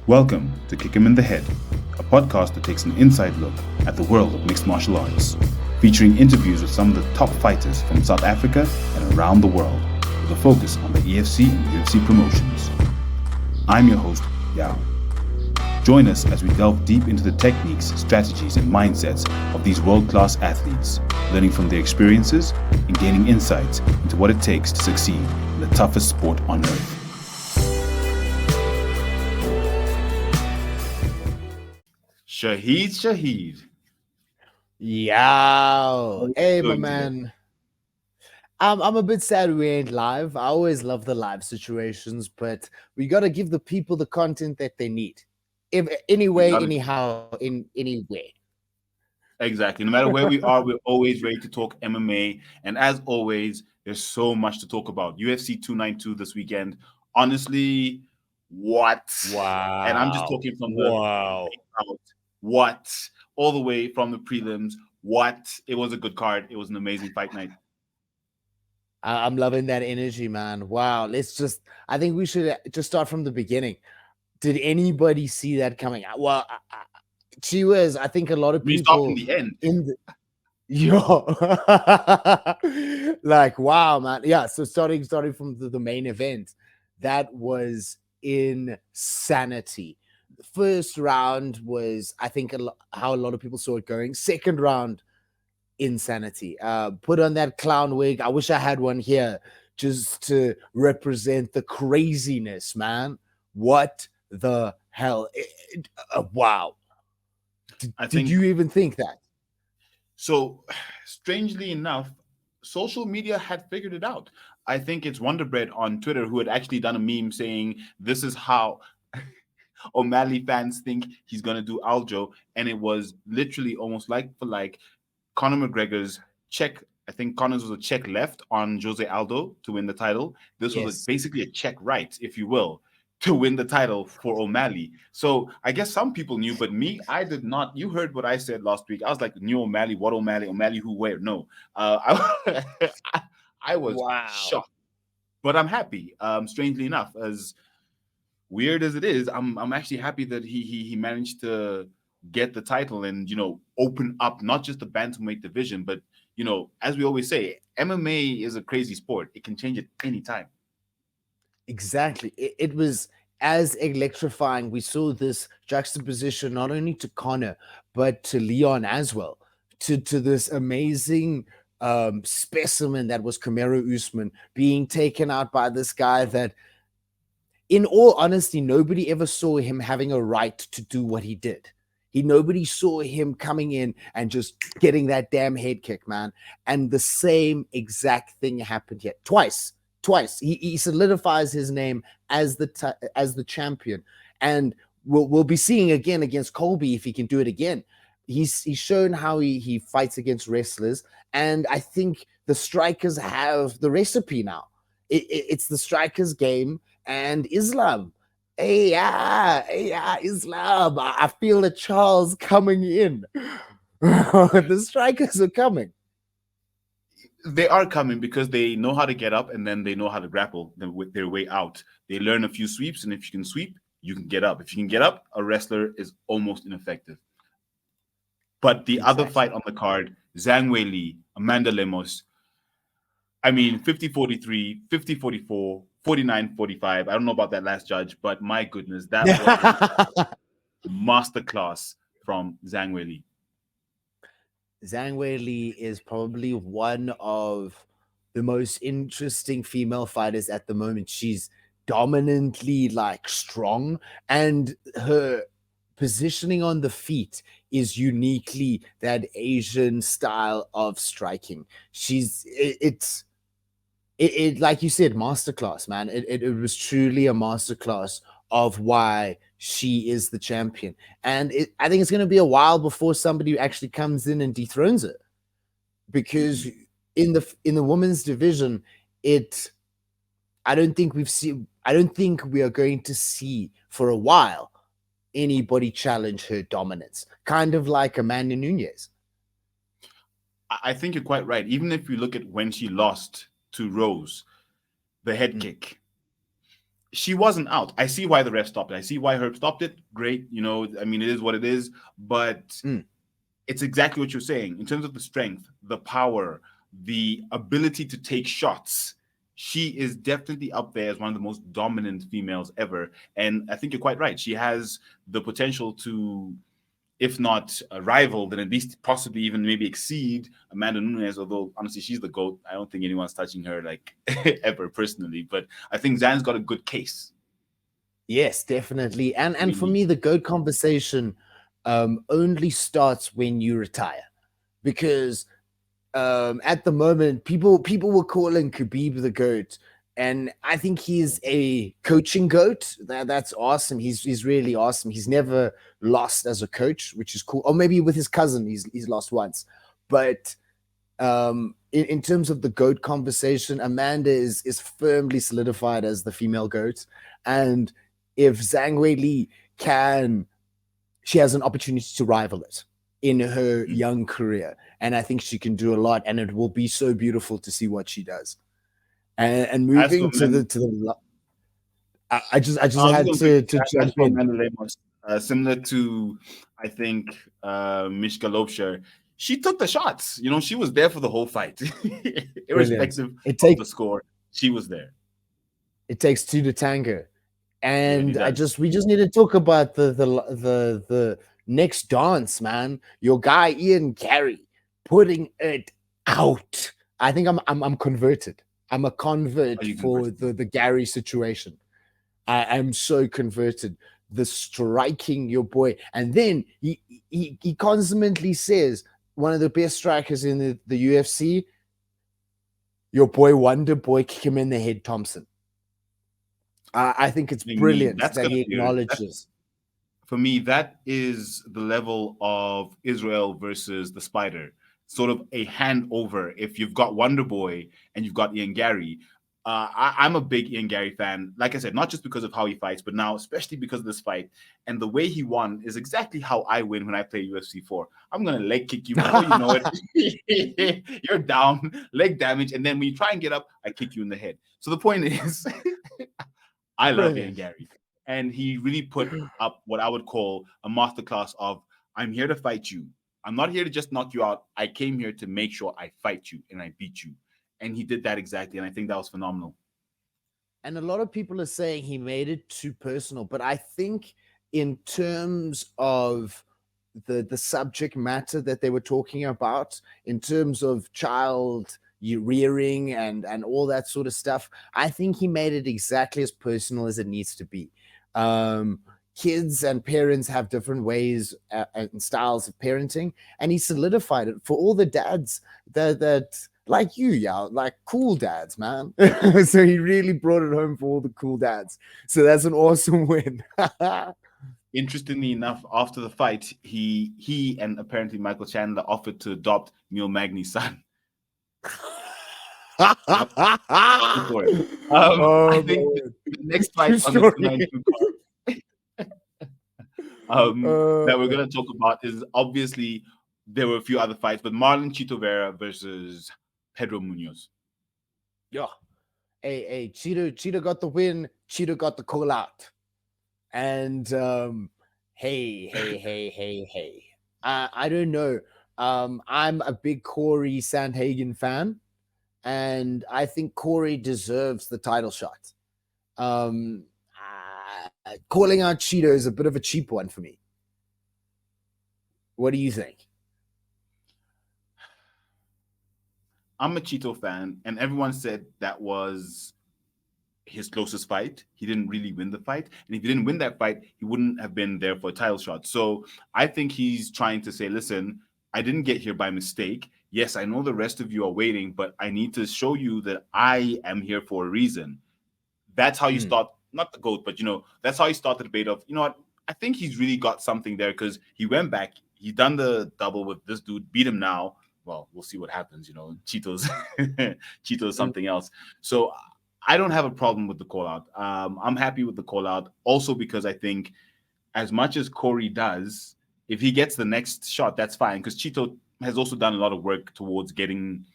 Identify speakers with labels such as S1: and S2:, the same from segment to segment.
S1: Welcome to Kick 'em in the Head, a podcast that takes an inside look at the world of mixed martial arts, featuring interviews with some of the top fighters from South Africa and around the world, with a focus on the EFC and UFC promotions. I'm your host, Yaw. Join us as we delve deep into the techniques, strategies, and mindsets of these world-class athletes, learning from their experiences and gaining insights into what it takes to succeed in the toughest sport on earth. Shaheed.
S2: Yow. Hey, my
S1: Doing
S2: man. I'm a bit sad we ain't live. I always love the live situations, but we got to give the people the content that they need. If anyway, anyhow, in any way.
S1: Exactly. No matter where we are, we're always ready to talk MMA. And as always, there's so much to talk about. UFC 292 this weekend. Honestly, what?
S2: Wow.
S1: And I'm just talking from the out, what? All the way from the prelims. What? It was a good card. It was an amazing fight night.
S2: I'm loving that energy, man. Wow. I think we should just start from the beginning. Did anybody see that coming out? Well, I think a lot of
S1: We
S2: people
S1: start in the end.
S2: Like, wow, man. Yeah, so starting from the main event, that was insanity. The first round was, I think, how a lot of people saw it going. Second round, insanity. Put on that clown wig. I wish I had one here just to represent the craziness, man. What the hell? Wow. Did you even think that?
S1: So, strangely enough, social media had figured it out. I think it's Wonderbread on Twitter who had actually done a meme saying, "This is how O'Malley fans think he's going to do Aljo." And it was literally almost like for like Conor McGregor's check. I think Connor's was a check left on Jose Aldo to win the title. This was basically a check right, if you will, to win the title for O'Malley. So I guess some people knew, but me, I did not. You heard what I said last week. I was like, new O'Malley, what O'Malley? O'Malley who, where? No. I was shocked. But I'm happy, strangely enough, as weird as it is, I'm actually happy that he managed to get the title and, open up not just the bantamweight division, but, as we always say, MMA is a crazy sport. It can change at any time.
S2: Exactly. It was as electrifying. We saw this juxtaposition not only to Conor, but to Leon as well, to this amazing specimen that was Kamaru Usman being taken out by this guy that, in all honesty, nobody ever saw him having a right to do what he did. Nobody saw him coming in and just getting that damn head kick, man. And the same exact thing happened here twice. He solidifies his name as the champion, and we'll be seeing again against Colby if he can do it again. He's shown how he fights against wrestlers, and I think the strikers have the recipe now. It's the strikers' game and Islam. Hey, Islam. I feel the Charles coming in. The strikers are coming.
S1: They are coming because they know how to get up and then they know how to grapple with their way out. They learn a few sweeps, and if you can sweep, you can get up. If you can get up, a wrestler is almost ineffective. But the other fight on the card, Zhang Weili, Amanda Lemos, I mean, 50-43, 50-44, 49-45. I don't know about that last judge, but my goodness, that was a masterclass from Zhang Weili.
S2: Zhang Weili is probably one of the most interesting female fighters at the moment. She's dominantly strong, and her positioning on the feet is uniquely that Asian style of striking. It's like you said, masterclass, man. It was truly a masterclass of why she is the champion. And I think it's going to be a while before somebody actually comes in and dethrones her, because in the women's division, I don't think we are going to see for a while anybody challenge her dominance, kind of like Amanda Nunes.
S1: I think you're quite right. Even if you look at when she lost to Rose, the head kick, she wasn't out. I see why the ref stopped it. I see why Herb stopped it. Great, I mean, it is what it is. But
S2: Mm.
S1: it's exactly what you're saying in terms of the strength, the power, the ability to take shots. She is definitely up there as one of the most dominant females ever. And I think you're quite right. She has the potential to, if not a rival, then at least possibly even maybe exceed Amanda Nunes. Although honestly, she's the GOAT. I don't think anyone's touching her like ever personally. But I think Zan's got a good case.
S2: Yes, definitely. And for
S1: Really.
S2: me, the GOAT conversation only starts when you retire, because at the moment, people were calling Khabib the GOAT, and I think he's a coaching GOAT. That's awesome. He's really awesome. He's never lost as a coach, which is cool. Or maybe with his cousin, he's lost once. But in terms of the GOAT conversation, Amanda is firmly solidified as the female GOAT, and if Zhang Wei Li can, she has an opportunity to rival it in her young career, and I think she can do a lot, and it will be so beautiful to see what she does. And
S1: As for
S2: moving to
S1: men,
S2: the I just
S1: I was just
S2: had
S1: going to say,
S2: to
S1: as
S2: jump
S1: for
S2: in.
S1: Amanda Lemos, similar to, I think, Mishka Lobsher, she took the shots. She was there for the whole fight,
S2: Brilliant.
S1: irrespective
S2: It
S1: of
S2: takes
S1: the score. She was there.
S2: it takes two to tango,
S1: It really
S2: and
S1: does.
S2: we just need to talk about the next dance, man. Your guy Ian Carey putting it out. I think I'm converted. I'm a
S1: Are
S2: convert
S1: you
S2: for
S1: converted?
S2: the Gary situation. I'm so converted. The striking your boy, and then he constantly says one of the best strikers in the UFC. Your boy Wonder Boy, kick him in the head, Thompson. I think it's
S1: I mean,
S2: brilliant
S1: that's
S2: that
S1: gonna
S2: he
S1: be
S2: acknowledges.
S1: for me, that is the level of Israel versus the Spider. Sort of a handover. If you've got Wonder Boy and you've got Ian Gary, I'm a big Ian Gary fan. Like I said, not just because of how he fights, but now especially because of this fight and the way he won is exactly how I win when I play UFC 4. I'm gonna leg kick you before you know it. You're down, leg damage, and then when you try and get up, I kick you in the head. So the point is, I love Ian
S2: Brilliant.
S1: Gary. And he really put up what I would call a masterclass of I'm here to fight you. I'm not here to just knock you out. I came here to make sure I fight you and I beat you. And he did that exactly. And I think that was phenomenal.
S2: And a lot of people are saying he made it too personal, but I think in terms of the subject matter that they were talking about, in terms of child rearing and all that sort of stuff, I think he made it exactly as personal as it needs to be. Um, Kids and parents have different ways and styles of parenting, and he solidified it for all the dads that like you, yeah, like cool dads, man. So he really brought it home for all the cool dads. So that's an awesome win.
S1: Interestingly enough, after the fight, he and apparently Michael Chandler offered to adopt Neil Magny's son. Yep, go for it. I
S2: Oh
S1: think
S2: man,
S1: the next
S2: true
S1: fight on the
S2: story.
S1: 292 that we're
S2: Uh,
S1: going to talk about is obviously there were a few other fights, but Marlon Chito Vera versus Pedro Munoz.
S2: yeah, hey, Cheetah got the win. Cheetah got the call out. And hey. I don't know. I'm a big Corey Sandhagen fan, and I think Corey deserves the title shot. Calling out Cheeto is a bit of a cheap one for me. What do you think?
S1: I'm a Chito fan, and everyone said that was his closest fight. He didn't really win the fight. And if he didn't win that fight, he wouldn't have been there for a title shot. So I think he's trying to say, listen, I didn't get here by mistake. Yes, I know the rest of you are waiting, but I need to show you that I am here for a reason. That's how you
S2: Mm.
S1: start, not the GOAT, but that's how you start the debate of, what, I think he's really got something there because he went back, he done the double with this dude, beat him now. Well, we'll see what happens, Cheetos, Cheetos
S2: Mm.
S1: something else. So I don't have a problem with the call out. I'm happy with the call out also because I think as much as Corey does, if he gets the next shot, that's fine because Cheeto has also done a lot of work towards getting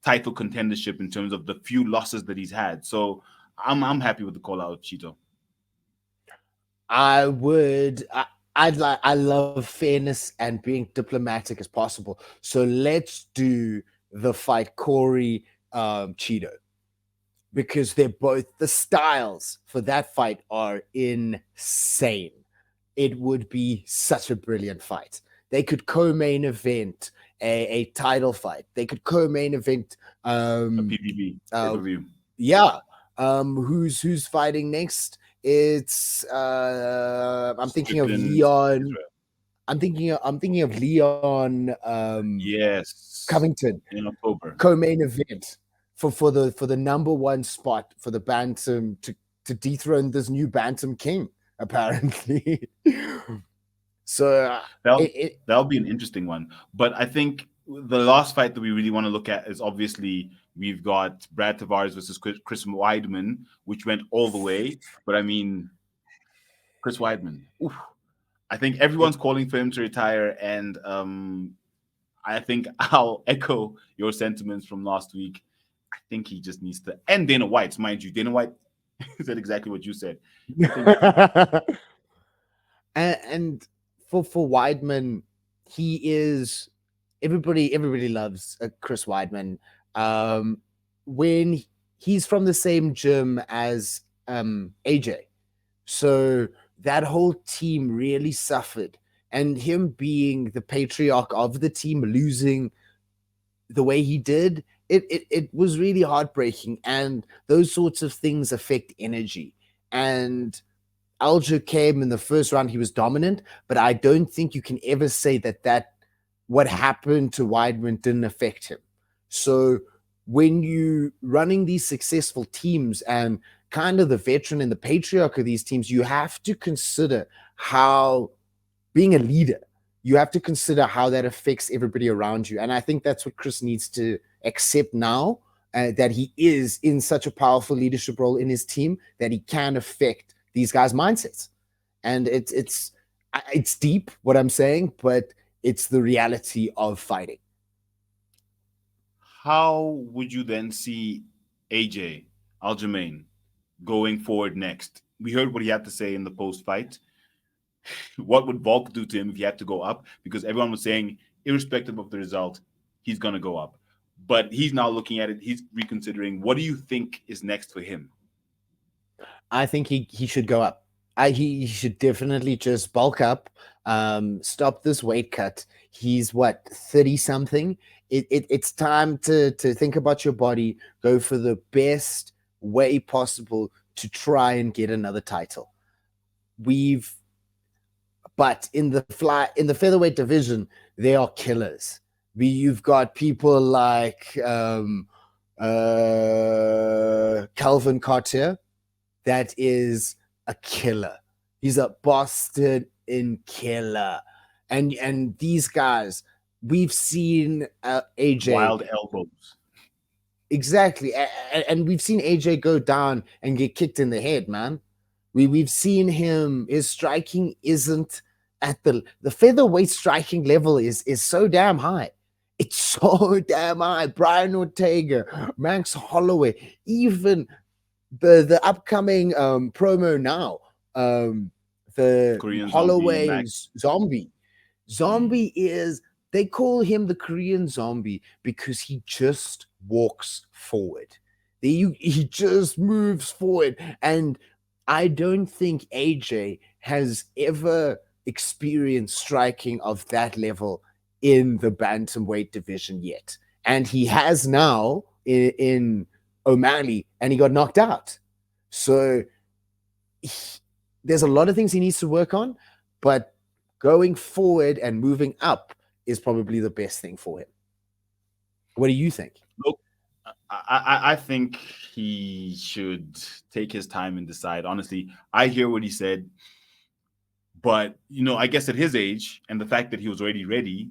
S1: title contendership in terms of the few losses that he's had. So I'm happy with the call out, Cheeto.
S2: I would. I love fairness and being diplomatic as possible. So let's do the fight Corey Cheeto, because they're both, the styles for that fight are insane. It would be such a brilliant fight. They could co-main event a title fight. They could co-main event
S1: A
S2: um
S1: PPV pay
S2: uh
S1: per view.
S2: yeah. Who's fighting next? It's I'm thinking of
S1: Strickland,
S2: Leon.
S1: Israel.
S2: I'm thinking of Leon
S1: Yes,
S2: Covington,
S1: in October.
S2: co-main event for the number one spot for the bantam, to dethrone this new bantam king apparently. So
S1: That'll
S2: it
S1: that'll be an interesting one. But I think the last fight that we really want to look at is obviously we've got Brad Tavares versus Chris Weidman, which went all the way. But I mean, Chris Weidman. Oof. I think
S2: it
S1: everyone's calling for him to retire, and I think I'll echo your sentiments from last week. I think he just needs to. And Dana White's, mind you, Dana White said exactly what you said. I think
S2: and for Weidman, he is, everybody loves Chris Weidman. Um, when he's from the same gym as AJ, so that whole team really suffered, and him being the patriarch of the team, losing the way he did, it was really heartbreaking, and those sorts of things affect energy. And Alger came in the first round, he was dominant, but I don't think you can ever say that what happened to Weidman didn't affect him. So when you running these successful teams and kind of the veteran and the patriarch of these teams, you have to consider how, being a leader, you have to consider how that affects everybody around you. And I think that's what Chris needs to accept now, that he is in such a powerful leadership role in his team that he can affect these guys' mindsets. And it's deep what I'm saying, but it's the reality of fighting.
S1: how would you then see AJ Aljamain going forward next? We heard what he had to say in the post fight. What would Volk do to him if he had to go up? Because everyone was saying, irrespective of the result, he's going to go up. But he's now looking at it, he's reconsidering. What do you think is next for him?
S2: I think he should go up. He should definitely just bulk up, stop this weight cut. He's what, 30 something. It's time to think about your body, go for the best way possible to try and get another title. We've But in the featherweight division, they are killers. You've got people like Calvin Cartier, that is a killer. He's a Boston in killer. And these guys, we've seen AJ.
S1: Wild elbows.
S2: Exactly. And we've seen AJ go down and get kicked in the head, man. We've seen him, his striking isn't at the featherweight striking level is so damn high. It's so damn high. Brian Ortega, Max Holloway, even the upcoming promo now, the
S1: Korean zombie, Max.
S2: Holloway's zombie.
S1: Mm.
S2: Zombie is, they call him the Korean zombie because he just walks forward. He just moves forward. And I don't think AJ has ever experienced striking of that level in the bantamweight division yet. And he has now in O'Malley, and he got knocked out. So he, there's a lot of things he needs to work on, but going forward and moving up is probably the best thing for him. What do you think?
S1: Look, I think he should take his time and decide. Honestly, I hear what he said, but I guess at his age and the fact that he was already ready,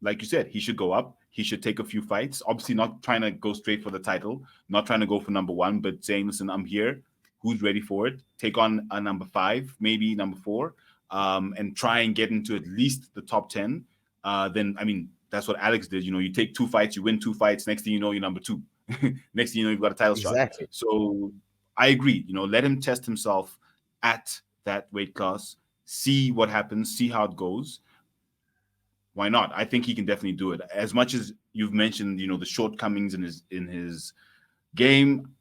S1: like you said, he should go up. He should take a few fights. Obviously, not trying to go straight for the title, not trying to go for number one, but saying, "Listen, I'm here. Who's ready for it? Take on a number five, maybe number four, and try and get into at least the top 10." Then, I mean, that's what Alex did. You take two fights, you win two fights. Next thing you know, you're number two. Next thing you know, you've got a title shot.
S2: Exactly.
S1: So I agree. Let him test himself at that weight class, see what happens, see how it goes. Why not? I think he can definitely do it. As much as you've mentioned, the shortcomings in his game,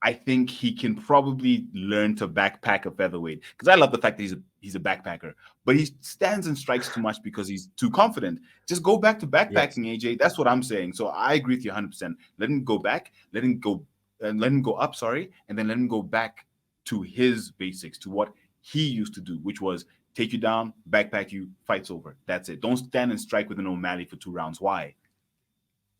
S1: I think he can probably learn to backpack a featherweight. Because I love the fact that he's a backpacker, but he stands and strikes too much because he's too confident. Just go back to
S2: Yes,
S1: backpacking, AJ. That's what I'm saying. So I agree with you 100%. Let him go back. Let him go up. Sorry, and then let him go back to his basics, to what he used to do, which was take you down, backpack you, fights over. That's it. Don't stand and strike with an O'Malley for 2 rounds. Why?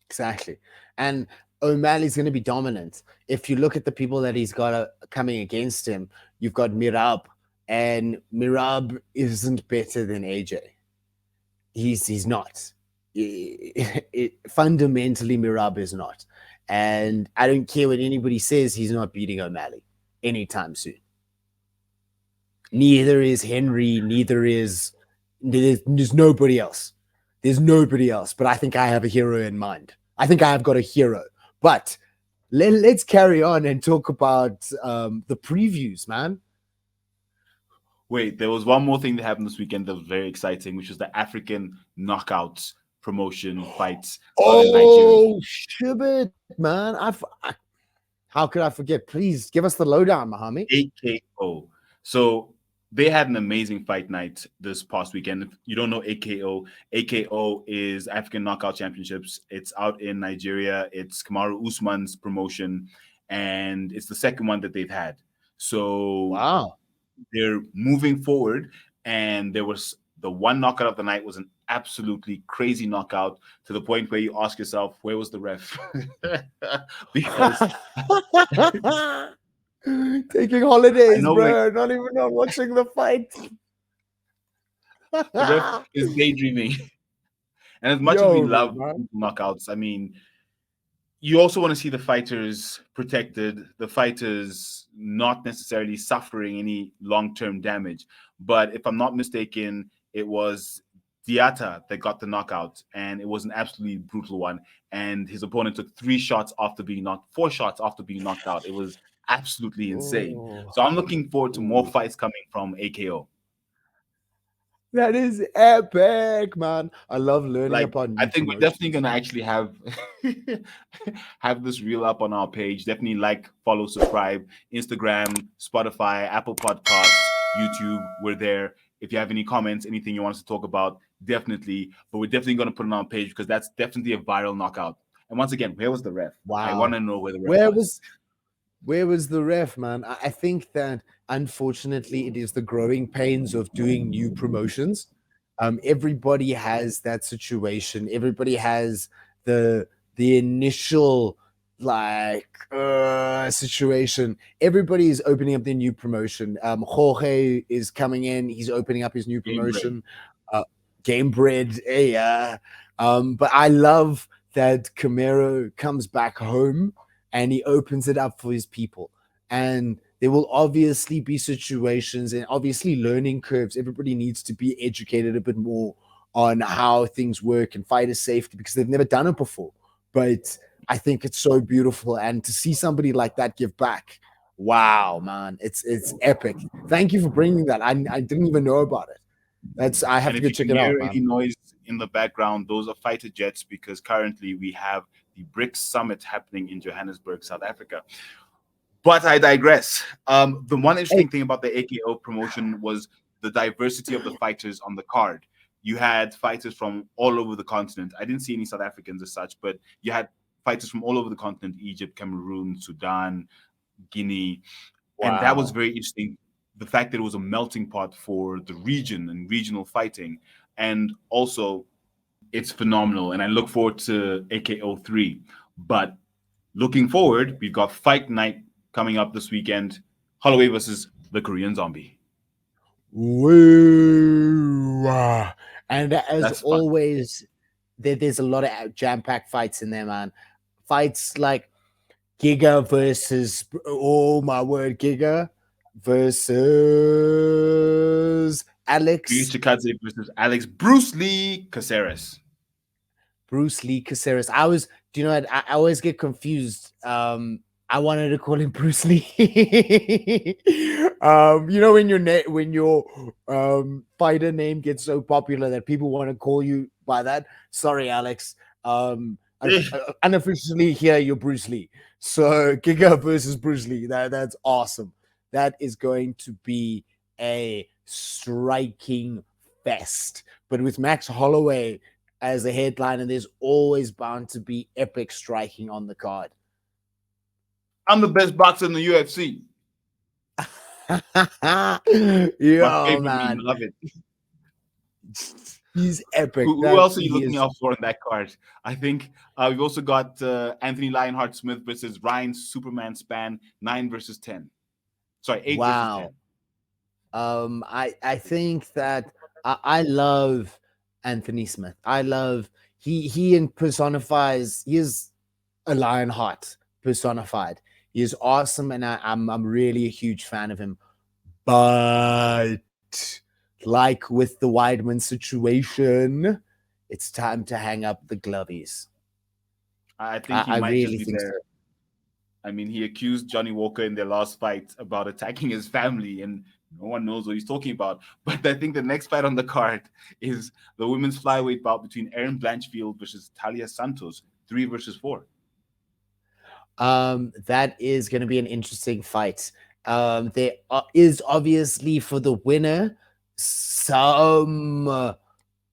S2: exactly. And O'Malley's going to be dominant. If you look at the people that he's got coming against him, you've got Mirab, and Mirab isn't better than AJ. He's not. Fundamentally, Mirab is not. And I don't care what anybody says, he's not beating O'Malley anytime soon. Neither is Henry, there's nobody else. There's nobody else. But I think I have a hero in mind. I think I have got a hero. But let's carry on and talk about the previews, man.
S1: Wait, there was one more thing that happened this weekend that was very exciting, which was the African Knockouts promotion fights out in Nigeria.
S2: Oh, shit, man. How could I forget? Please give us the lowdown, Mahami.
S1: AKO. So they had an amazing fight night this past weekend. If you don't know AKO, AKO is African Knockout Championships. It's out in Nigeria. It's Kamaru Usman's promotion, and it's the second one that they've had. So
S2: Wow.
S1: they're moving forward, and there was the one knockout of the night was an absolutely crazy knockout to the point where you ask yourself, where was the ref? Because
S2: Taking
S1: I
S2: holidays,
S1: know, like,
S2: bro. Not even not watching the fight.
S1: the ref is daydreaming. And as much as we
S2: Yo,
S1: love
S2: man.
S1: knockouts, I mean, you also want to see the fighters protected, the fighters not necessarily suffering any long-term damage. But if I'm not mistaken, it was Diata that got the knockout, and it was an absolutely brutal one. And his opponent took 3 shots after being knocked, 4 shots after being knocked out. It was absolutely insane.
S2: Oh,
S1: So I'm looking forward to more
S2: ooh.
S1: fights coming from AKO.
S2: That is epic, man. I love learning
S1: Like,
S2: about
S1: I
S2: new
S1: think we're definitely
S2: promotions.
S1: gonna actually have have this reel up on our page. Definitely like, follow, subscribe, Instagram, Spotify, Apple Podcasts, YouTube. We're there. If you have any comments, anything you want us to talk about, definitely. But we're definitely gonna put it on our page because that's definitely a viral knockout. And once again, where was the ref? I want
S2: Wow.
S1: to know where the ref
S2: Where
S1: was.
S2: was where was the ref, man? I think that unfortunately it is the growing pains of doing new promotions. Everybody has that situation. Everybody has the initial situation. Everybody is opening up their new promotion. Jorge is coming in. He's opening up his new
S1: Game bread.
S2: promotion. Uh, Game Bread, yeah. But I love that Camaro comes back home and he opens it up for his people. And there will obviously be situations and obviously learning curves. Everybody needs to be educated a bit more on how things work and fighter safety because they've never done it before. But I think it's so beautiful, and to see somebody like that give back, wow, man, it's epic. Thank you for bringing that. I didn't even know about it. I have
S1: And
S2: to
S1: if
S2: go
S1: you
S2: check
S1: can
S2: it out,
S1: hear
S2: man.
S1: any noise in the background, those are fighter jets because currently we have the BRICS summit happening in Johannesburg, South Africa. But I digress. The one
S2: Hey,
S1: interesting thing about the AKO promotion was the diversity of the fighters on the card. You had fighters from all over the continent. I didn't see any South Africans as such, but you had fighters from all over the continent: Egypt, Cameroon, Sudan, Guinea. And that was
S2: wow.
S1: very interesting. The fact that it was a melting pot for the region and regional fighting. And also, it's phenomenal. And I look forward to AKO 3. But looking forward, we've got Fight Night coming up this weekend. Holloway versus the Korean Zombie.
S2: Woo! And as
S1: That's fun.
S2: always, there's a lot of jam-packed fights in there, man. Fights like Giga versus, oh my word, Giga versus
S1: Ryu
S2: Alex
S1: Chikadze versus Alex Bruce Lee Caceres.
S2: Bruce Lee Caceres. Do you know what? I always get confused. I wanted to call him Bruce Lee. When when your fighter name gets so popular that people want to call you by that. Sorry, Alex. Unofficially here, you're Bruce Lee. So Giga versus Bruce Lee. That's awesome. That is going to be a striking fest. But with Max Holloway as the headliner, there's always bound to be epic striking on the card.
S1: I'm the best boxer in the UFC. My
S2: Yo,
S1: favorite meme.
S2: man.
S1: Love it.
S2: He's epic.
S1: Who
S2: That
S1: else are you
S2: he
S1: looking
S2: is.
S1: out for in that card? I think we've also got Anthony Lionheart Smith versus Ryan Superman Span, 9 versus 10. Sorry, 8 versus 10.
S2: Wow. I think that I love Anthony Smith. I love he personifies. He is a Lionheart personified. He is awesome, and I'm really a huge fan of him. But like with the Weidman situation, it's time to hang up the glovies.
S1: I think he
S2: I
S1: might just
S2: really
S1: be
S2: think so.
S1: there. I mean, he accused Johnny Walker in their last fight about attacking his family, and no one knows what he's talking about. But I think the next fight on the card is the women's flyweight bout between Erin Blanchfield versus Talia Santos, 3 versus 4.
S2: That is going to be an interesting fight. There is obviously for the winner some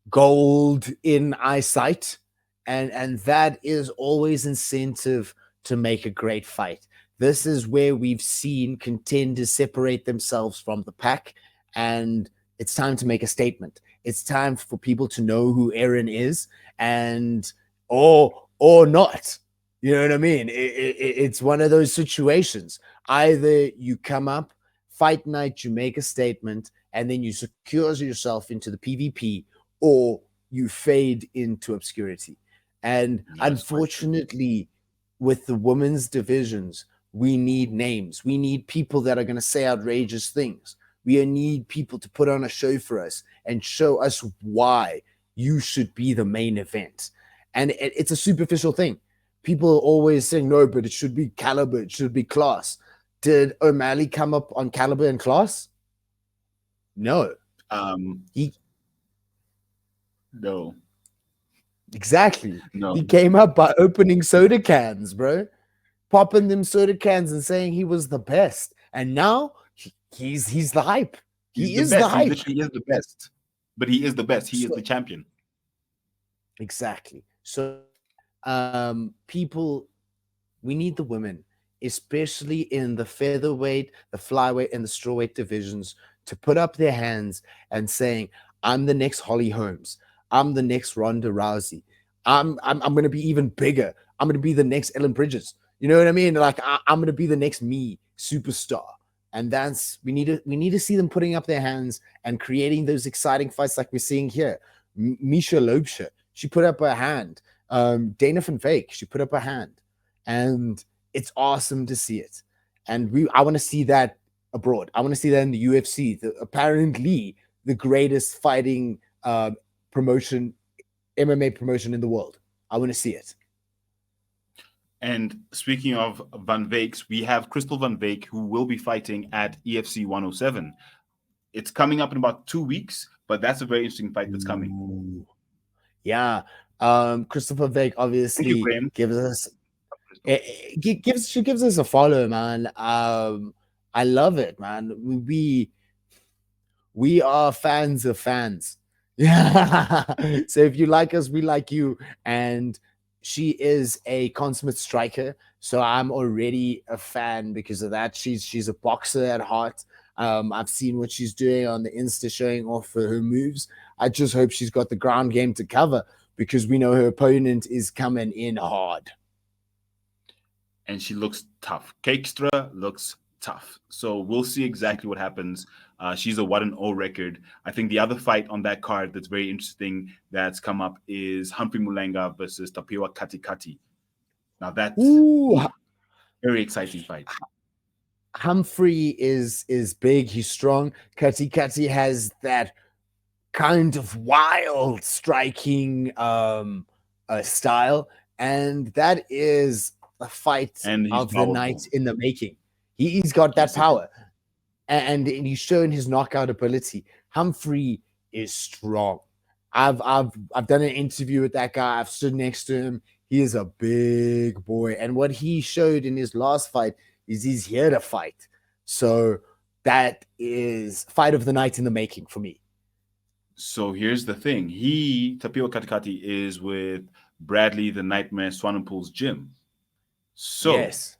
S2: gold in eyesight, and that is always incentive to make a great fight. This is where we've seen contenders separate themselves from the pack, and it's time to make a statement. It's time for people to know who Aaron is, and or not. You know what I mean? It's one of those situations. Either you come up, fight night, you make a statement, and then you secure yourself into the PvP, or you fade into obscurity. And
S1: That's quite true.
S2: unfortunately, with the women's divisions, we need names. We need people that are going to say outrageous things. We need people to put on a show for us and show us why you should be the main event. And it's a superficial thing. People are always saying, no, but it should be caliber, it should be class. Did O'Malley come up on caliber and class? No.
S1: Um,
S2: He
S1: no,
S2: exactly.
S1: no.
S2: He came up by opening soda cans, bro. Popping them soda cans and saying he was the best. And now he's the hype.
S1: He's
S2: He
S1: the
S2: is the
S1: best. He
S2: hype.
S1: literally is the best. But he is the best. He is
S2: So
S1: the champion.
S2: exactly. So people, we need the women, especially in the featherweight, the flyweight, and the strawweight divisions, to put up their hands and saying, "I'm the next Holly Holmes. I'm the next Ronda Rousey. I'm going to be even bigger. I'm going to be the next Ellen Bridges. You know what I mean? Like I'm going to be the next me superstar." And that's we need to see them putting up their hands and creating those exciting fights like we're seeing here. Misha Lobsha, she put up her hand. Dana Van Fake, she put up her hand, and it's awesome to see it. And I want to see that abroad. I want to see that in the UFC. Apparently the greatest fighting promotion, MMA promotion in the world. I want to see it.
S1: And speaking of Van Veeks, we have Crystal Van Veek, who will be fighting at EFC 107. It's coming up in about 2 weeks, but that's a very interesting fight that's coming.
S2: Ooh. Yeah. Christopher Beck
S1: Thank you,
S2: obviously
S1: Graham.
S2: gives us she gives us a follow, man. I love it, man. We are fans of fans. Yeah. So if you like us, we like you. And she is a consummate striker. So I'm already a fan because of that. She's a boxer at heart. I've seen what she's doing on the Insta showing off her moves. I just hope she's got the ground game to cover because we know her opponent is coming in hard.
S1: And she looks tough. Cakestra looks tough. So we'll see exactly what happens. She's a 1-0 record. I think the other fight on that card that's very interesting that's come up is Humphrey Mulenga versus Tapiwa Katikati. Now that's
S2: Ooh,
S1: very exciting fight.
S2: Humphrey is big. He's strong. Kati has that kind of wild striking style, and that is a fight
S1: And he's
S2: of the night
S1: powerful.
S2: in the making. He's got that
S1: Yes, he
S2: power, and he's shown his knockout ability. Humphrey is strong. I've done an interview with that guy. I've stood next to him. He is a big boy, and what he showed in his last fight is he's here to fight. So that is fight of the night in the making for me.
S1: So here's the thing. Tapio Katikati, is with Bradley the Nightmare Swanepoel's gym. So
S2: Yes.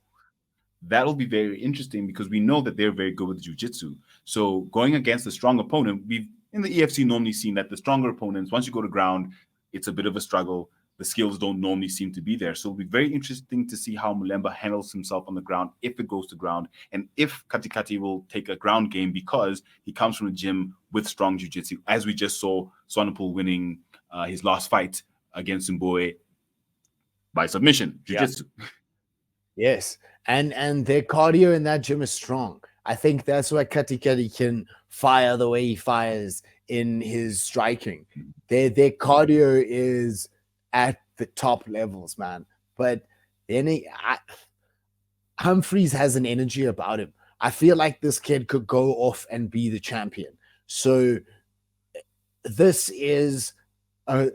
S1: that'll be very interesting because we know that they're very good with jiu-jitsu. So going against a strong opponent, we've in the EFC normally seen that the stronger opponents, once you go to ground, it's a bit of a struggle. The skills don't normally seem to be there. So it'll be very interesting to see how Mulemba handles himself on the ground if it goes to ground, and if Katikati will take a ground game because he comes from a gym with strong jiu-jitsu, as we just saw Swanepoel winning his last fight against Mboe by submission,
S2: Yeah.
S1: jiu-jitsu.
S2: Yes. And their cardio in that gym is strong. I think that's why Katikati can fire the way he fires in his striking. Their cardio is at the top levels, man. But then Humphreys has an energy about him. I feel like this kid could go off and be the champion. So this is the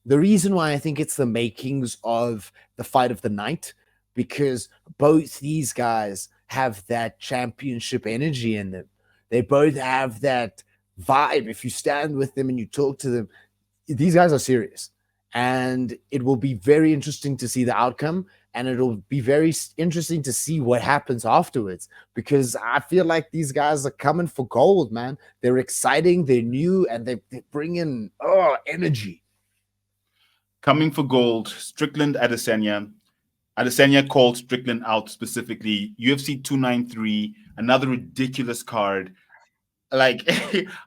S2: reason why I think it's the makings of the fight of the night, because both these guys have that championship energy in them. They both have that vibe. If you stand with them and you talk to them, these guys are serious. And it will be very interesting to see the outcome. And it'll be very interesting to see what happens afterwards, because I feel like these guys are coming for gold, man. They're exciting, they're new, and they bring in energy.
S1: Coming for gold, Strickland Adesanya. Adesanya called Strickland out specifically. UFC 293, another ridiculous card. Like,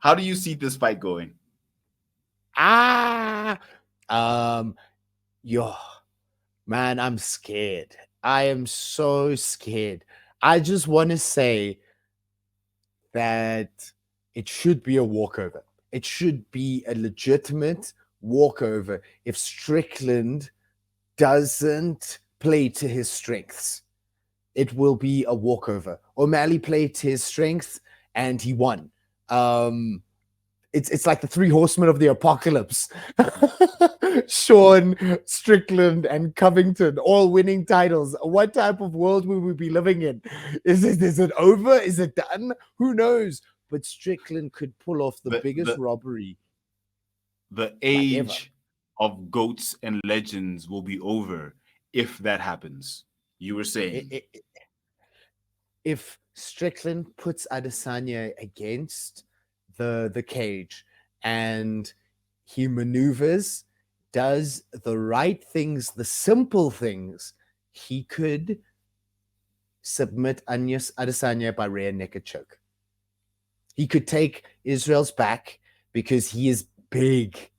S1: how do you see this fight going?
S2: Ah, um, yo, man, I'm scared. I am so scared. I just want to say that it should be a walkover. It should be a legitimate walkover if Strickland doesn't play to his strengths. It will be a walkover. O'Malley played to his strengths and he won. It's like the three horsemen of the apocalypse. Sean, Strickland, and Covington all winning titles. What type of world will we be living in? Is it over? Is it done? Who knows? But Strickland could pull off the
S1: The
S2: biggest
S1: the
S2: robbery
S1: the
S2: like ever.
S1: age of goats and legends will be over if that happens. You were
S2: It,
S1: saying.
S2: it, if Strickland puts Adesanya against the cage and he maneuvers, does the right things, the simple things, he could submit Agnes Adesanya by rear naked choke. He could take Israel's back because he is big.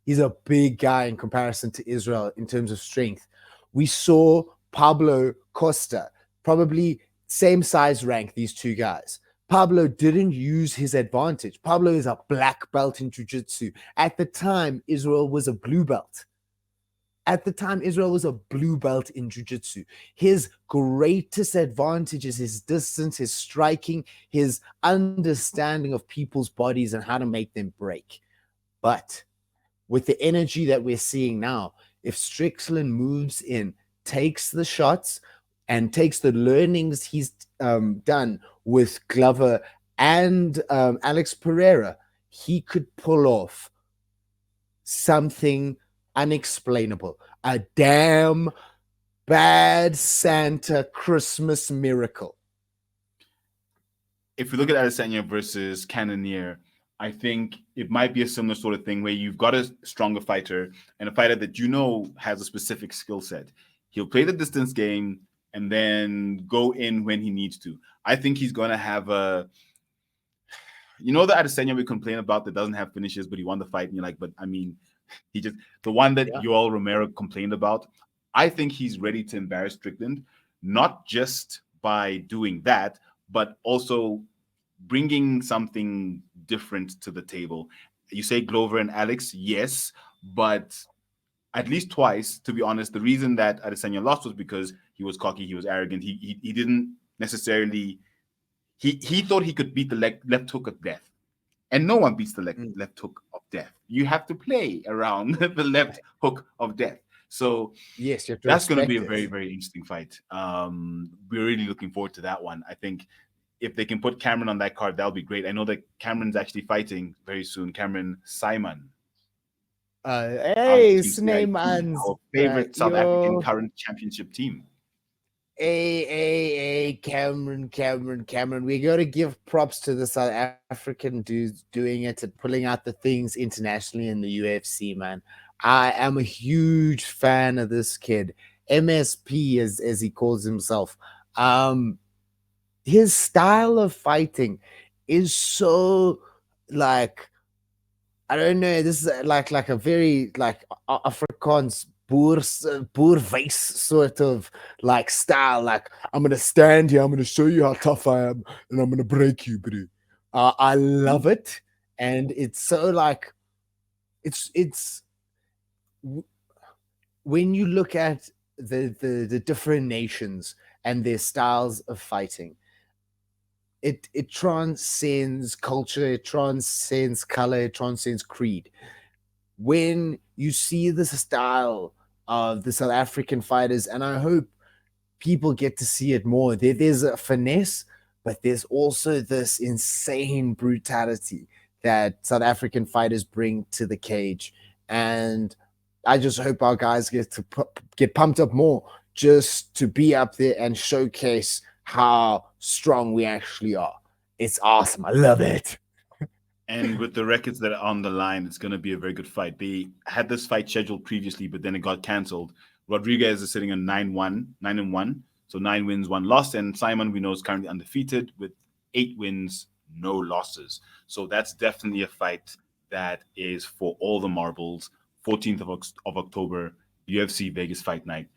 S2: He's a big guy in comparison to Israel in terms of strength. We saw Pablo Costa, probably same size rank, these two guys. Pablo didn't use his advantage. Pablo is a black belt in jiu-jitsu. At the time, Israel was a blue belt. At the time, Israel was a blue belt in jiu-jitsu. His greatest advantage is his distance, his striking, his understanding of people's bodies and how to make them break. But with the energy that we're seeing now, if Strickland moves in, takes the shots, and takes the learnings he's done with Glover and Alex Pereira, he could pull off something unexplainable. A damn bad Santa Christmas miracle.
S1: If we look at Adesanya versus Cannonier, I think it might be a similar sort of thing where you've got a stronger fighter and a fighter that you know has a specific skill set. He'll play the distance game and then go in when he needs to. I think he's going to have the Adesanya we complain about that doesn't have finishes, but he won the fight. And you're like, but I mean, the one that
S2: Yeah.
S1: Yoel Romero complained about. I think he's ready to embarrass Strickland, not just by doing that, but also bringing something different to the table. You say Glover and Alex, yes, but at least twice, to be honest, the reason that Adesanya lost was because he was cocky, he was arrogant. He didn't necessarily he thought he could beat the left hook of death. And no one beats the
S2: Mm.
S1: left hook of death. You have to play around the left hook of death. So
S2: Yes, you have to
S1: that's going to be
S2: respect
S1: a very,
S2: it.
S1: very interesting fight. We're really looking forward to that one. I think if they can put Cameron on that card, that'll be great. I know that Cameron's actually fighting very soon. Cameron Simon out of
S2: Hey,
S1: Team CIT,
S2: Sneemans,
S1: our favorite South African
S2: yo.
S1: current championship team.
S2: Hey, Cameron. We got to give props to the South African dudes doing it and pulling out the things internationally in the UFC, man. I am a huge fan of this kid, MSP as he calls himself. Um, his style of fighting is so like I don't know. This is like a very like Afrikaans boer sort of like style. Like I'm gonna stand here. I'm gonna show you how tough I am, and I'm gonna break you, bro. I love it, and it's so like it's when you look at the different nations and their styles of fighting, it transcends culture, it transcends color, it transcends creed. When you see this style of the South African fighters, and I hope people get to see it more, there's a finesse, but there's also this insane brutality that South African fighters bring to the cage. And I just hope our guys get to get pumped up more just to be up there and showcase how strong we actually are. It's awesome. I love it.
S1: And with the records that are on the line, it's going to be a very good fight. They had this fight scheduled previously, but then it got cancelled. Rodriguez is sitting on 9-1, so 9 wins, 1 loss, and Simon we know is currently undefeated with 8 wins, no losses. So that's definitely a fight that is for all the marbles. 14th of October, UFC Vegas Fight Night.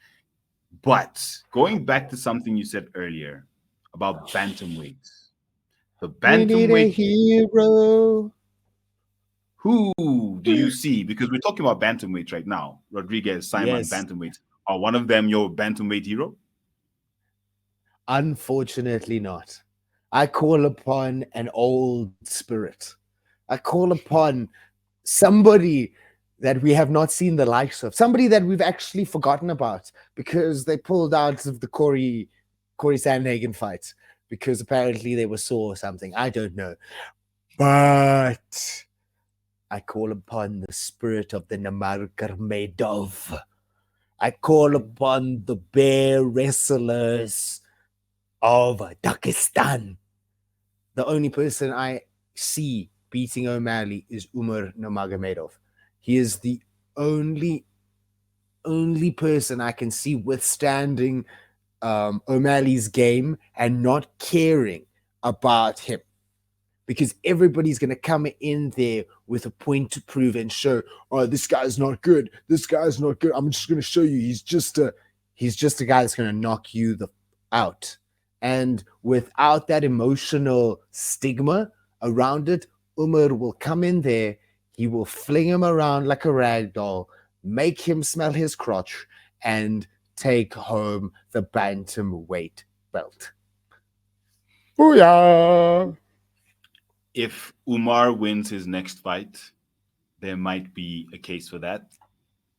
S1: But going back to something you said earlier about bantamweights, the
S2: We need a
S1: bantamweight,
S2: hero.
S1: who do you see? Because we're talking about bantamweights right now. Rodriguez, Simon,
S2: Yes.
S1: bantamweights. Are one of them your bantamweight hero?
S2: Unfortunately, not. I call upon an old spirit. I call upon somebody that we have not seen the likes of, somebody that we've actually forgotten about because they pulled out of the Corey Sandhagen fight because apparently they were sore or something. I don't know. But I call upon the spirit of the Namarkarmedov. I call upon the bear wrestlers of Dagestan. The only person I see beating O'Malley is Umar Nurmagomedov. He is the only person I can see withstanding O'Malley's game and not caring about him. Because everybody's going to come in there with a point to prove and show, oh, this guy's not good. This guy's not good. I'm just going to show you he's just a guy that's going to knock you out. And without that emotional stigma around it, Umar will come in there, he will fling him around like a rag doll, make him smell his crotch, and take home the bantamweight belt. Booyah!
S1: If Umar wins his next fight, there might be a case for that.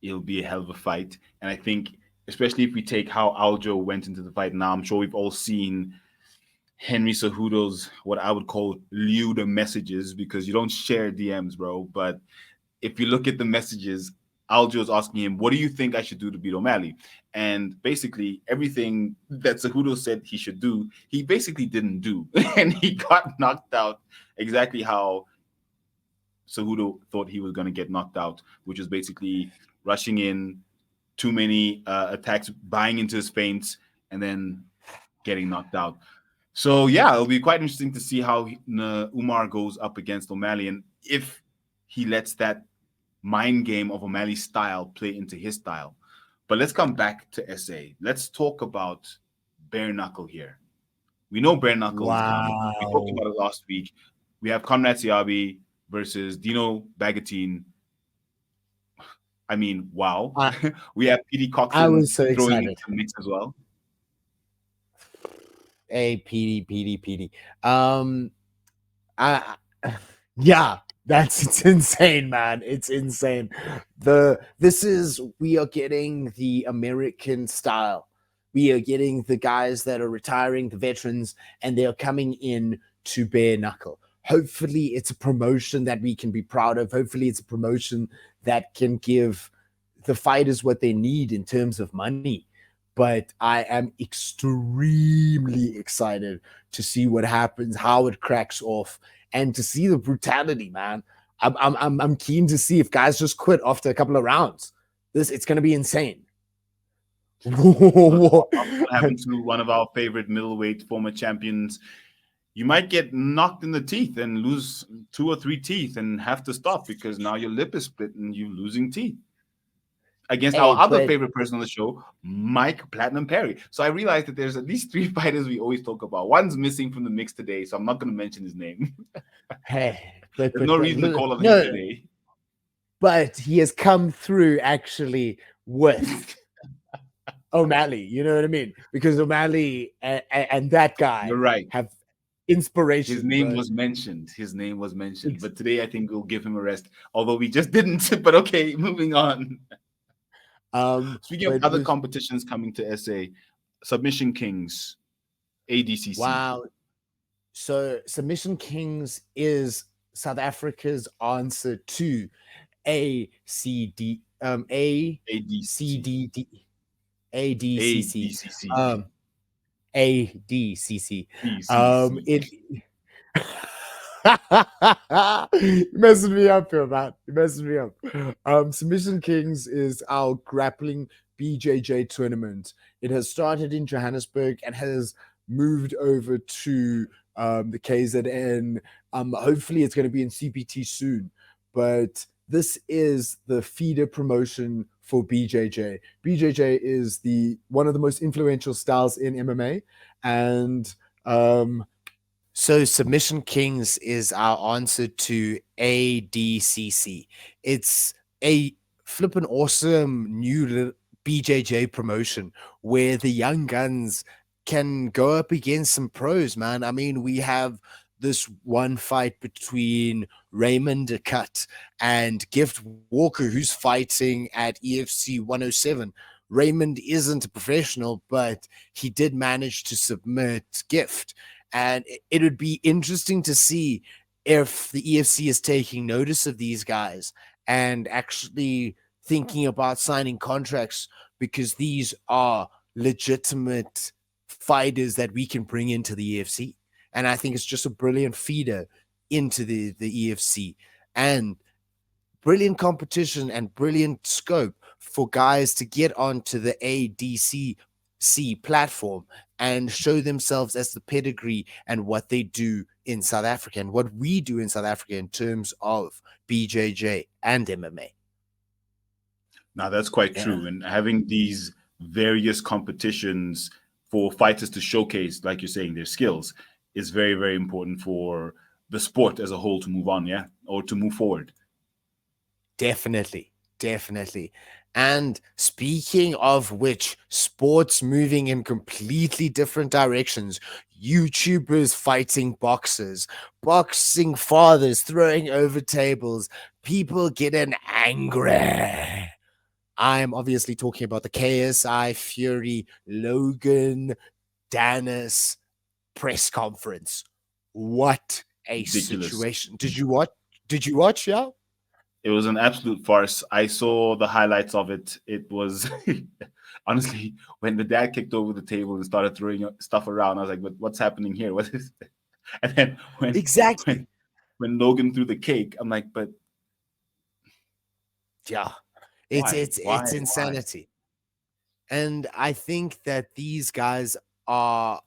S1: It'll be a hell of a fight. And I think, especially if we take how Aljo went into the fight now, I'm sure we've all seen Henry Cejudo's what I would call lewd messages because you don't share DMs, bro. But if you look at the messages, Aljo's asking him, "What do you think I should do to beat O'Malley?" And basically, everything that Cejudo said he should do, he basically didn't do, and he got knocked out exactly how Cejudo thought he was going to get knocked out, which is basically rushing in, too many attacks, buying into his feints, and then getting knocked out. So yeah, it'll be quite interesting to see how Umar goes up against O'Malley, and if he lets that mind game of O'Malley's style play into his style. But let's come back to SA. Let's talk about bare knuckle here. We know bare knuckle is coming. We talked
S2: Wow.
S1: about it last week. We have Conrad Siabi versus Dino Bagatine. I mean, wow.
S2: I,
S1: We have Petey
S2: I
S1: Coxon
S2: was so
S1: throwing into
S2: excited.
S1: the mix as well.
S2: Hey, PD. I, yeah, it's insane, man. It's insane. We are getting the American style. We are getting the guys that are retiring, the veterans, and they are coming in to bare knuckle. Hopefully, it's a promotion that we can be proud of. Hopefully, it's a promotion that can give the fighters what they need in terms of money. But I am extremely excited to see what happens, how it cracks off, and to see the brutality, man. I'm keen to see if guys just quit after a couple of rounds. It's gonna be insane.
S1: What happened to one of our favorite middleweight former champions? You might get knocked in the teeth and lose 2 or 3 teeth and have to stop because now your lip is split and you're losing teeth. Against our
S2: Hey,
S1: other
S2: but
S1: favorite person on the show, Mike Platinum Perry. So I realized that there's at least 3 fighters we always talk about. One's missing from the mix today, so I'm not going to mention his name.
S2: hey,
S1: There's no reason to call on him
S2: no,
S1: today.
S2: but he has come through actually with O'Malley. You know what I mean? Because O'Malley and that guy
S1: You're right.
S2: have
S1: His
S2: inspiration.
S1: name
S2: Bro.
S1: was mentioned. His name was mentioned. But today I think we'll give him a rest. Although we just didn't. But okay, moving on. Speaking of
S2: But
S1: other
S2: with
S1: competitions coming to SA, Submission Kings, ADCC.
S2: wow, so Submission Kings is South Africa's answer to
S1: ADCC.
S2: ADCC
S1: ADCC.
S2: ADCC.
S1: DCC.
S2: It You're messing me up here, man. You're messing me up. Submission Kings is our grappling BJJ tournament. It has started in Johannesburg and has moved over to the KZN. Hopefully, it's going to be in CPT soon. But this is the feeder promotion for BJJ. BJJ is the one of the most influential styles in MMA, and so Submission Kings is our answer to ADCC. It's a flippin' awesome new BJJ promotion where the young guns can go up against some pros, man. I mean, we have this one fight between Raymond Cut and Gift Walker, who's fighting at EFC 107. Raymond isn't a professional, but he did manage to submit Gift. And it would be interesting to see if the EFC is taking notice of these guys and actually thinking about signing contracts, because these are legitimate fighters that we can bring into the EFC. And I think it's just a brilliant feeder into the EFC and brilliant competition and brilliant scope for guys to get onto the ADCC platform and show themselves as the pedigree and what they do in South Africa and what we do in South Africa in terms of BJJ and MMA.
S1: Now that's quite true. And having these various competitions for fighters to showcase, like you're saying, their skills is very, very important for the sport as a whole to move on, yeah, or to move forward.
S2: Definitely. And speaking of which, sports moving in completely different directions, YouTubers fighting boxers, boxing fathers throwing over tables, people getting angry. I'm obviously talking about the KSI Fury Logan Dennis press conference. What a
S1: Ridiculous
S2: situation. Did you watch, yeah?
S1: It was an absolute farce. I saw the highlights of it. It was honestly, when the dad kicked over the table and started throwing stuff around, I was like, "What's happening here? What is?" And then
S2: Exactly.
S1: when Logan threw the cake, I'm like, "But
S2: yeah,
S1: why?
S2: it's insanity." And I think that these guys are,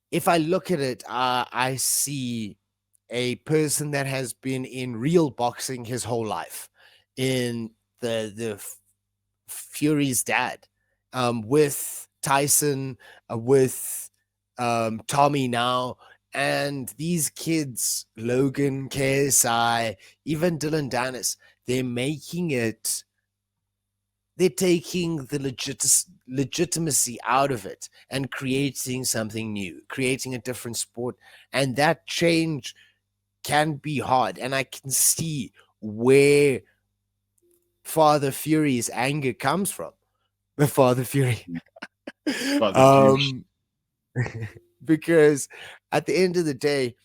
S2: if I look at it, I see a person that has been in real boxing his whole life, in the Fury's dad, with Tyson, with Tommy now, and these kids, Logan, KSI, even Dylan Dennis, they're making it they're taking the legitimacy out of it and creating something new, creating a different sport. And that change can be hard. And I can see where Father Fury's anger comes from. The Father Fury.
S1: Father douche.
S2: um, because at the end of the day,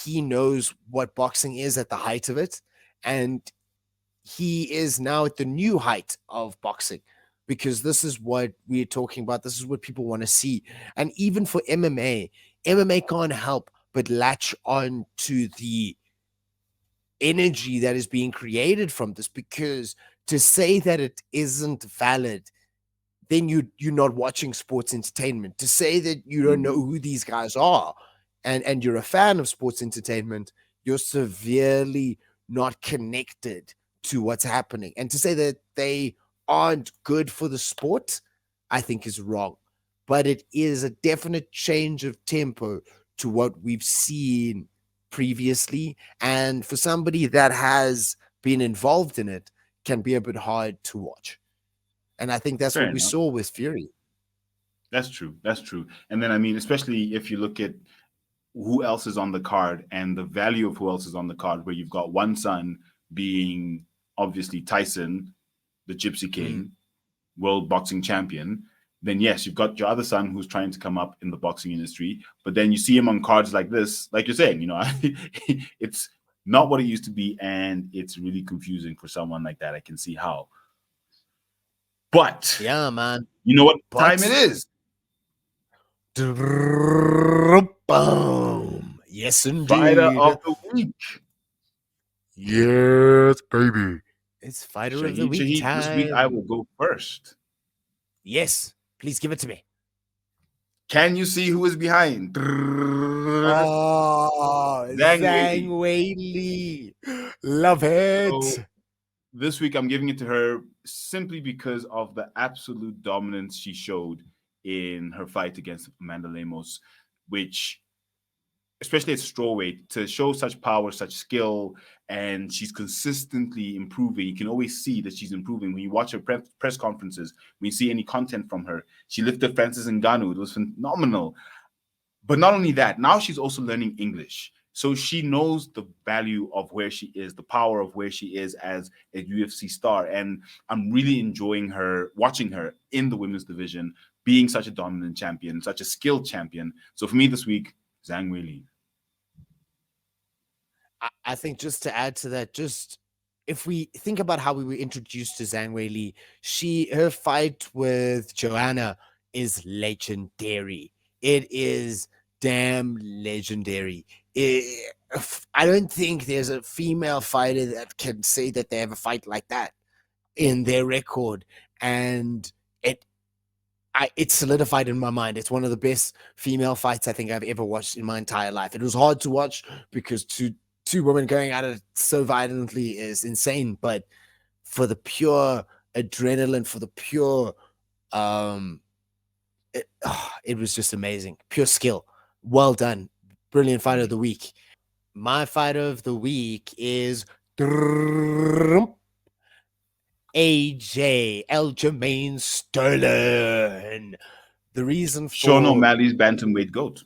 S2: he knows what boxing is at the height of it. And he is now at the new height of boxing, because this is what we're talking about. This is what people want to see. And even for MMA can't help but latch on to the energy that is being created from this, because to say that it isn't valid, then you're not watching sports entertainment. To say that you don't know
S1: Mhm.
S2: who these guys are, and you're a fan of sports entertainment, you're severely not connected to what's happening. And to say that they aren't good for the sport, I think is wrong. But it is a definite change of tempo to what we've seen previously. And for somebody that has been involved in it, can be a bit hard to watch. And I think that's
S1: Fair
S2: what we
S1: enough.
S2: saw with Fury.
S1: That's true. That's true. And then I mean, especially if you look at who else is on the card and the value of who else is on the card, where you've got one son being obviously Tyson, the Gypsy
S2: Mm.
S1: King, world boxing champion, then yes, you've got your other son who's trying to come up in the boxing industry. But then you see him on cards like this, like you're saying, it's not what it used to be, and it's really confusing for someone like that. I can see how. But
S2: Yeah, man.
S1: you know what time it
S2: But
S1: is?
S2: boom. Yes,
S1: Fighter
S2: indeed.
S1: of the week.
S2: Yes, baby. It's fighter of the week
S1: Shaheed, this week I
S2: time.
S1: will go first.
S2: Yes, please give it to me.
S1: Can you see who is behind?
S2: Oh,
S1: Zhang
S2: Zhang
S1: Weili.
S2: Weili. Love
S1: So
S2: it.
S1: this week I'm giving it to her simply because of the absolute dominance she showed in her fight against Amanda Lemos, which, especially at strawweight, to show such power, such skill, and she's consistently improving. You can always see that she's improving when you watch her press conferences. When you see any content from her, she lifted Francis Ngannou. It was phenomenal. But not only that, now she's also learning English. So she knows the value of where she is, the power of where she is as a UFC star. And I'm really enjoying her, watching her in the women's division, being such a dominant champion, such a skilled champion. So for me this week, Zhang Weili.
S2: I think just to add to that, just if we think about how we were introduced to Zhang Weili, her fight with Joanna is legendary. It is damn legendary. I don't think there's a female fighter that can say that they have a fight like that in their record, and it's solidified in my mind. It's one of the best female fights I think I've ever watched in my entire life. It was hard to watch because two women going at it so violently is insane, but for the pure adrenaline, for the pure it was just amazing. Pure skill. Well done. Brilliant fighter of the week. My fighter of the week is AJ Aljamain Sterling. The reason
S1: Sean
S2: for
S1: O'Malley's bantamweight goat.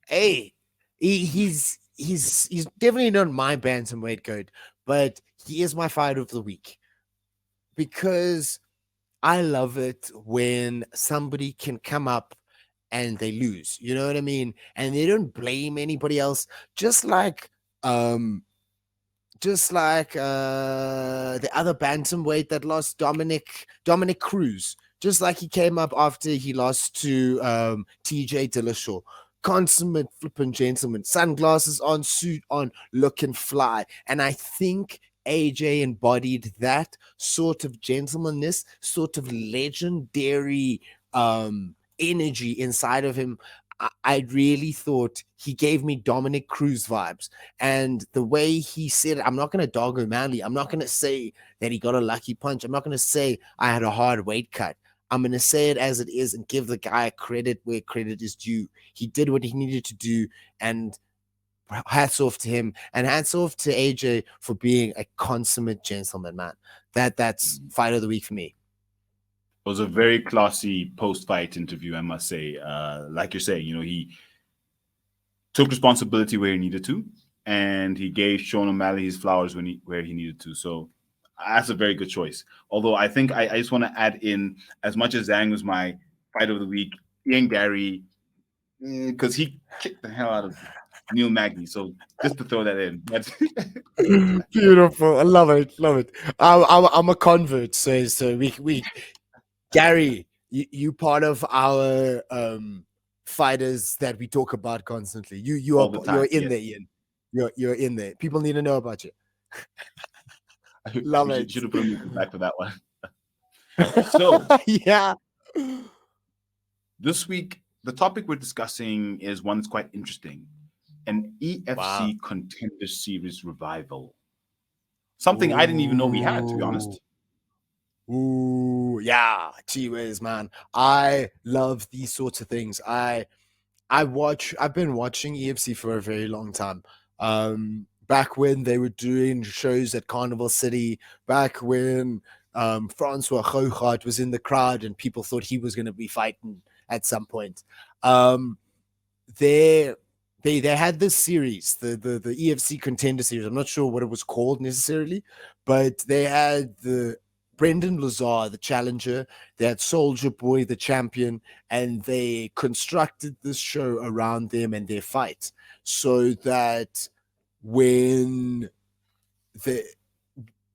S2: hey, he's definitely not my bantamweight goat, but he is my fighter of the week because I love it when somebody can come up and they lose. You know what I mean? And they don't blame anybody else. Um just like the other bantamweight that lost, Dominic Cruz. Just like he came up after he lost to TJ Dillashaw. Consummate flipping gentleman, sunglasses on, suit on, looking fly. And I think AJ embodied that sort of gentlemanness, sort of legendary energy inside of him. I really thought he gave me Dominic Cruz vibes. And the way he said it, I'm not going to dog O'Malley. I'm not going to say that he got a lucky punch. I'm not going to say I had a hard weight cut. I'm going to say it as it is and give the guy credit where credit is due. He did what he needed to do, and hats off to him, and hats off to AJ for being a consummate gentleman, man. That's fight of the week for me.
S1: It was a very classy post-fight interview, I must say. Like you're saying, he took responsibility where he needed to, and he gave Sean O'Malley his flowers where he needed to. So that's a very good choice. Although I think I just want to add in, as much as Zhang was my fight of the week, Ian Gary, because he kicked the hell out of Neil Magny. So just to throw that in. But
S2: Beautiful. I love it. Love it. I'm a convert, so we Gary, you part of our fighters that we talk about constantly.
S1: all the
S2: You're
S1: time,
S2: in there,
S1: yes.
S2: Ian. You're in there. People need to know about you.
S1: We
S2: Love
S1: should,
S2: it.
S1: should have put him back for that one. So
S2: Yeah.
S1: this week, the topic we're discussing is one that's quite interesting: an
S2: Wow.
S1: EFC Contender Series revival. Something I didn't even know we had, to be
S2: Ooh.
S1: honest.
S2: Ooh. Yeah. Gee whiz, man. I love these sorts of things. I've been watching EFC for a very long time. Back when they were doing shows at Carnival City, back when Francois Gougaard was in the crowd and people thought he was going to be fighting at some point. Um, they they had this series, the EFC Contender Series. I'm not sure what it was called necessarily, but they had the Brendan Lazar, the challenger. They had Soldier Boy, the champion, and they constructed this show around them and their fights so that when the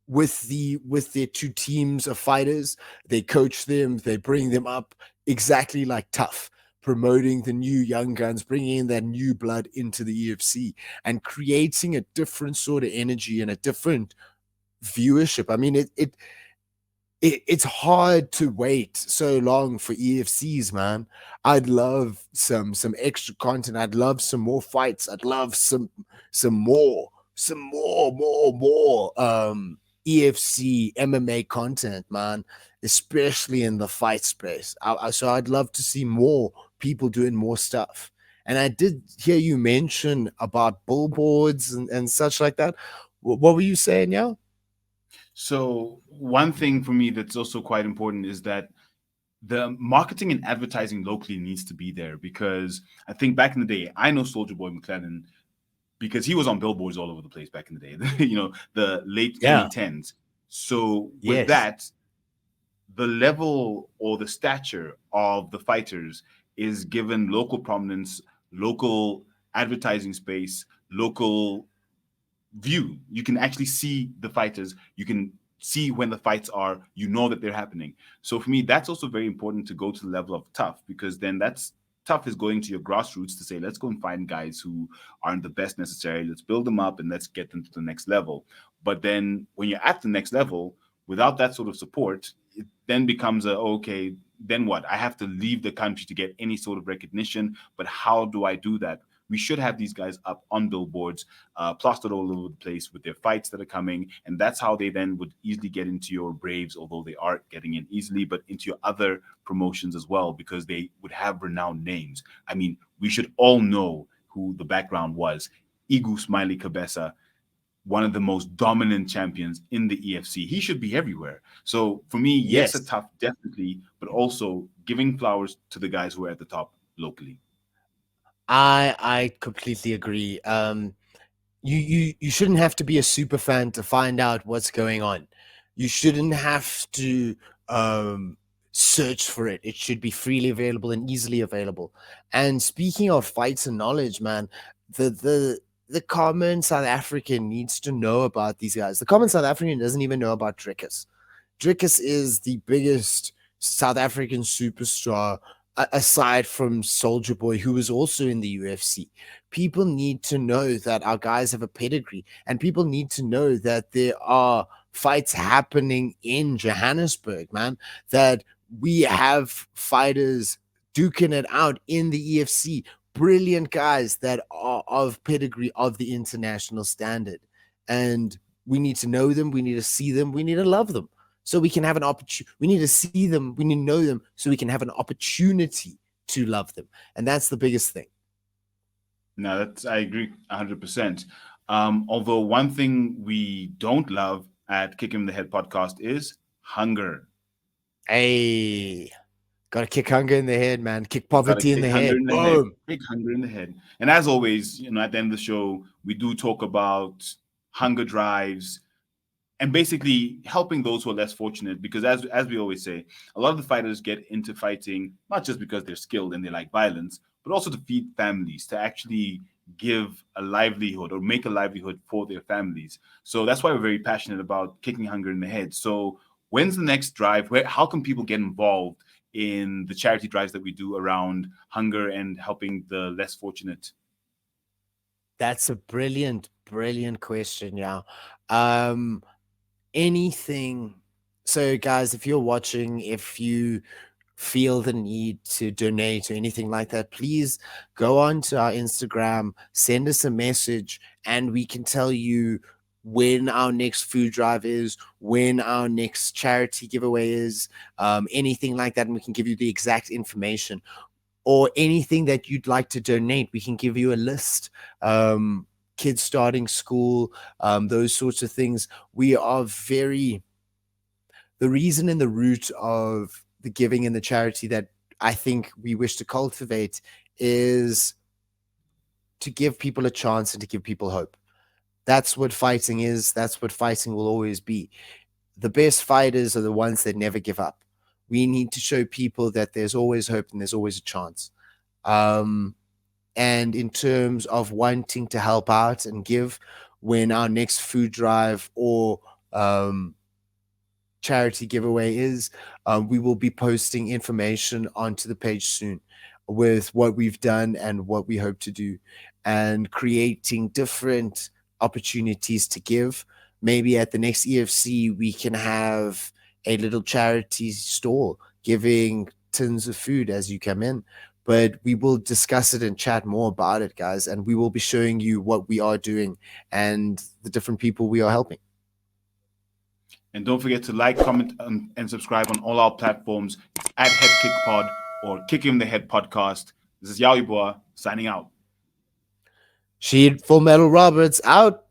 S2: with their two teams of fighters, they coach them, they bring them up exactly like tough, promoting the new young guns, bringing in that new blood into the UFC and creating a different sort of energy and a different viewership. I mean, it's hard to wait so long for EFCs, man. I'd love some extra content. I'd love some more fights. I'd love some more EFC MMA content, man, especially in the fight space. So I'd love to see more people doing more stuff. And I did hear you mention about billboards and such like that. What were you saying, yeah?
S1: So one thing for me that's also quite important is that the marketing and advertising locally needs to be there, because I think back in the day, I know Soldier Boy McLennan because he was on billboards all over the place back in the day, the late
S2: Yeah.
S1: 2010s. So with
S2: Yes.
S1: that, the level or the stature of the fighters is given local prominence, local advertising space, local view. You can actually see the fighters. You can see when the fights are. You know that they're happening. So for me, that's also very important to go to the level of tough, because then that's tough is going to your grassroots to say, let's go and find guys who aren't the best necessarily. Let's build them up and let's get them to the next level. But then when you're at the next level, without that sort of support, it then becomes okay, then what? I have to leave the country to get any sort of recognition. But how do I do that? We should have these guys up on billboards, plastered all over the place with their fights that are coming. And that's how they then would easily get into your Braves, although they are getting in easily, but into your other promotions as well, because they would have renowned names. I mean, we should all know who the background was. Igu Smiley Cabeza, one of the most dominant champions in the EFC. He should be everywhere. So for me, yes, a
S2: Yes.
S1: tough, definitely, but also giving flowers to the guys who are at the top locally.
S2: I completely agree. You shouldn't have to be a super fan to find out what's going on. You shouldn't have to um search for it. It should be freely available and easily available. And speaking of fights and knowledge, man, the common South African needs to know about these guys. The common South African doesn't even know about Drickus. Drickus is the biggest South African superstar aside from Soldier Boy, who is also in the UFC. People need to know that our guys have a pedigree, and people need to know that there are fights happening in Johannesburg, man. That we have fighters duking it out in the EFC. Brilliant guys that are of pedigree of the international standard. And we need to know them, we need to see them, we need to love them so we can have an opportunity. We need to see them, we need to know them so we can have an opportunity to love them. And that's the biggest thing.
S1: No, that's I agree 100%. Although one thing we don't love at Kick Him in the Head podcast is hunger.
S2: Hey, gotta kick hunger in the head, man. Kick
S1: Got to
S2: poverty in
S1: kick
S2: the
S1: hunger
S2: head.
S1: in the head.
S2: Boom.
S1: Kick hunger in the head. And as always, at the end of the show, we do talk about hunger drives and basically helping those who are less fortunate. Because as we always say, a lot of the fighters get into fighting not just because they're skilled and they like violence, but also to feed families, to actually give a livelihood or make a livelihood for their families. So that's why we're very passionate about kicking hunger in the head. So when's the next drive? How can people get involved in the charity drives that we do around hunger and helping the less fortunate?
S2: That's a brilliant, brilliant question. Yeah. Um, anything. So, guys, if you're watching, if you feel the need to donate or anything like that, please go on to our Instagram, send us a message, and we can tell you when our next food drive is, when our next charity giveaway is, anything like that. And we can give you the exact information or anything that you'd like to donate. We can give you a list. Kids starting school, those sorts of things. We are very, the reason and the root of the giving and the charity that I think we wish to cultivate is to give people a chance and to give people hope. That's what fighting is. That's what fighting will always be. The best fighters are the ones that never give up. We need to show people that there's always hope and there's always a chance. Um, and in terms of wanting to help out and give, when our next food drive or charity giveaway is, we will be posting information onto the page soon with what we've done and what we hope to do, and creating different opportunities to give. Maybe at the next EFC, we can have a little charity stall giving tins of food as you come in. But we will discuss it and chat more about it, guys. And we will be showing you what we are doing and the different people we are helping.
S1: And don't forget to like, comment, and subscribe on all our platforms. It's at HeadKick Pod or Kick Him the Head Podcast. This is Yaw Yeboah signing out.
S2: Shaheed Fullmetal Roberts out.